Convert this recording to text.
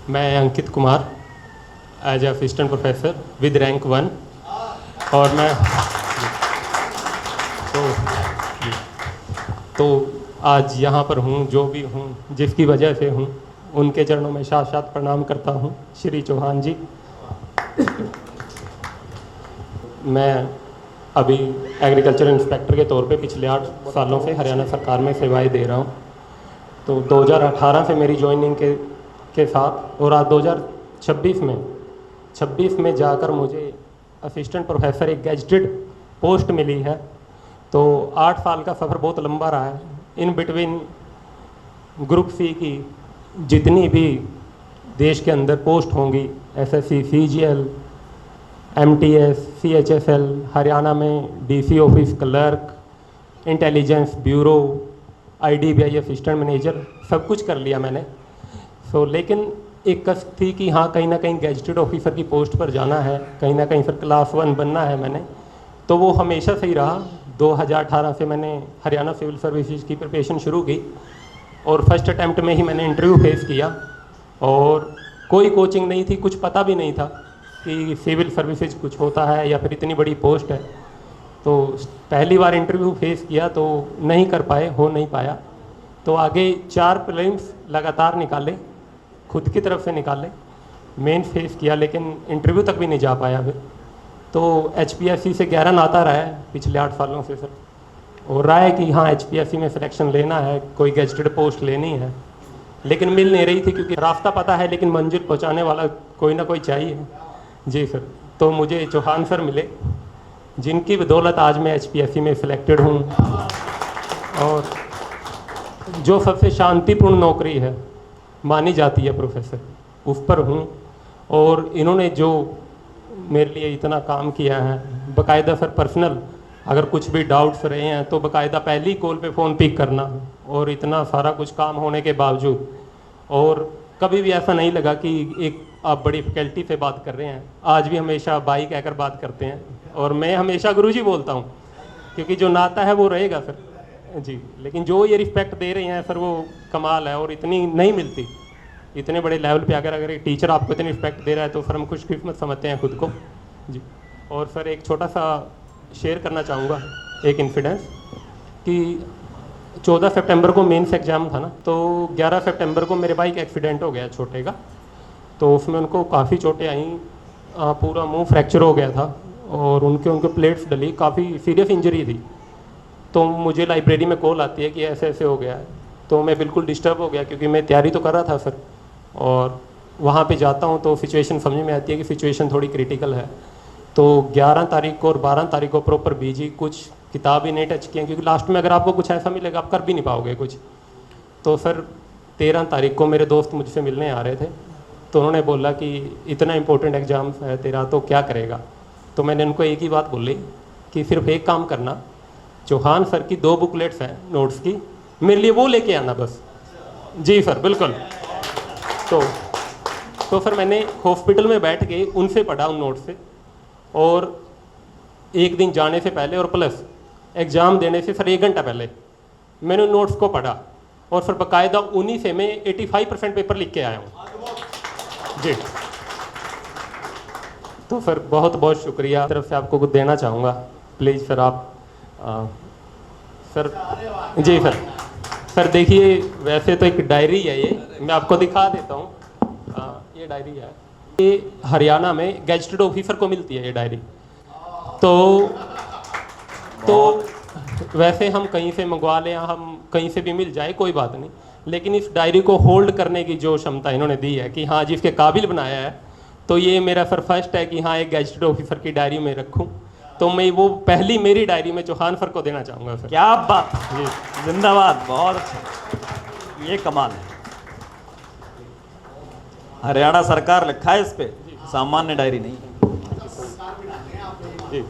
मैं Ankit Kumar as assistant professor with rank 1 और मैं तो आज यहाँ पर हूँ, जो भी हूँ, जिसकी वजह से हूँ, उनके चरणों में साथ साथ प्रणाम करता हूँ। श्री चौहान जी, मैं अभी एग्रीकल्चर इंस्पेक्टर के तौर पे पिछले 8 सालों से हरियाणा सरकार में सेवाएं दे रहा हूँ। तो 2018 से मेरी ज्वाइनिंग के साथ और आज 2026 में जाकर मुझे असिस्टेंट प्रोफेसर एक गैजेटेड पोस्ट मिली है। तो 8 साल का सफ़र बहुत लंबा रहा है। इन बिटवीन ग्रुप सी की जितनी भी देश के अंदर पोस्ट होंगी, SSC, CGL, MTS, CHSL, Haryana में DC office clerk, intelligence bureau, IDBI assistant manager, सब कुछ कर लिया मैंने। लेकिन एक कस थी कि हाँ, कहीं ना कहीं गैजेटेड ऑफिसर की पोस्ट पर जाना है, कहीं ना कहीं फिर क्लास 1 बनना है मैंने। तो वो हमेशा सही रहा। 2018 से मैंने हरियाणा सिविल सर्विसेज की प्रिपरेशन शुरू की और फर्स्ट अटैम्प्ट में ही मैंने इंटरव्यू फेस किया और कोई कोचिंग नहीं थी, कुछ पता भी नहीं था कि सिविल सर्विसेज कुछ होता है या फिर इतनी बड़ी पोस्ट है। तो पहली बार इंटरव्यू फेस किया तो नहीं कर पाए, हो नहीं पाया। तो आगे 4 प्रीलिम्स लगातार निकाले, खुद की तरफ से निकाले, मेन फेस किया, लेकिन इंटरव्यू तक भी नहीं जा पाया फिर। तो एचपीएससी से 11 नाता रहा है पिछले 8 सालों से सर, और रहा है कि हाँ एचपीएससी में सिलेक्शन लेना है, कोई गैजेटेड पोस्ट लेनी है, लेकिन मिल नहीं रही थी क्योंकि रास्ता पता है लेकिन मंजिल पहुंचाने वाला कोई ना कोई चाहिए। जी सर, तो मुझे चौहान सर मिले, जिनकी बदौलत आज मैं एचपीएससी में सिलेक्टेड हूँ। और जो सबसे शांतिपूर्ण नौकरी है मानी जाती है प्रोफेसर, उस पर हूँ। और इन्होंने जो मेरे लिए इतना काम किया है, बाकायदा सर पर्सनल अगर कुछ भी डाउट्स रहे हैं तो बाकायदा पहली कॉल पे फ़ोन पिक करना, और इतना सारा कुछ काम होने के बावजूद और कभी भी ऐसा नहीं लगा कि एक आप बड़ी फैकल्टी से बात कर रहे हैं। आज भी हमेशा भाई कहकर बात करते हैं और मैं हमेशा गुरुजी बोलता हूँ, क्योंकि जो नाता है वो रहेगा सर जी। लेकिन जो ये रिस्पेक्ट दे रहे हैं सर, वो कमाल है और इतनी नहीं मिलती। इतने बड़े लेवल पे अगर एक टीचर आपको इतनी रिस्पेक्ट दे रहा है तो सर हम खुशकिस्मत समझते हैं खुद को जी। और सर एक छोटा सा शेयर करना चाहूँगा एक इंसिडेंस कि 14 सितंबर को मेंस एग्ज़ाम था ना, तो 11 सितंबर को मेरे भाई का एक्सीडेंट हो गया छोटे का। तो उसमें उनको काफ़ी चोटें आई, पूरा मुंह फ्रैक्चर हो गया था और उनके प्लेट्स डली, काफ़ी सीरियस इंजरी थी। तो मुझे लाइब्रेरी में कॉल आती है कि ऐसे ऐसे हो गया है। तो मैं बिल्कुल डिस्टर्ब हो गया क्योंकि मैं तैयारी तो कर रहा था सर, और वहाँ पे जाता हूँ तो सिचुएशन समझ में आती है कि सिचुएशन थोड़ी क्रिटिकल है। तो 11 तारीख को और 12 तारीख को प्रॉपर बीजी, कुछ किताब ही नहीं टच किए क्योंकि लास्ट में अगर आपको कुछ ऐसा मिलेगा आप कर भी नहीं पाओगे कुछ। तो सर 13 तारीख को मेरे दोस्त मुझसे मिलने आ रहे थे, तो उन्होंने बोला कि इतना इंपॉर्टेंट एग्ज़ाम है तेरा तो क्या करेगा। तो मैंने उनको एक ही बात बोली कि सिर्फ एक काम करना, चौहान सर की 2 बुकलेट्स हैं नोट्स की, मेरे लिए वो लेके आना बस। जी सर बिल्कुल। तो सर मैंने हॉस्पिटल में बैठ के उनसे पढ़ा उन नोट्स से, और एक दिन जाने से पहले और प्लस एग्ज़ाम देने से सर 1 घंटा पहले मैंने उन नोट्स को पढ़ा और फिर बाकायदा उन्हीं से मैं 85% पेपर लिख के आया हूँ जी। तो सर बहुत बहुत शुक्रिया, तरफ से आपको कुछ देना चाहूँगा, प्लीज़ सर आप सर। जी सर देखिए वैसे तो एक डायरी है ये, मैं आपको दिखा देता हूँ। ये डायरी है, ये हरियाणा में गैजेटेड ऑफिसर को मिलती है ये डायरी। तो वैसे हम कहीं से मंगवा लें, हम कहीं से भी मिल जाए कोई बात नहीं, लेकिन इस डायरी को होल्ड करने की जो क्षमता इन्होंने दी है कि हाँ जिसके काबिल बनाया है, तो ये मेरा सर फर्स्ट है कि हाँ एक गैजेटेड ऑफिसर की डायरी में रखूँ। तो मैं वो पहली मेरी डायरी में चौहान सर को देना चाहूँगा सर। क्या बात जी, जिंदाबाद, बहुत अच्छा, ये कमाल है। हरियाणा सरकार लिखा है इस पे, सामान्य डायरी नहीं। जी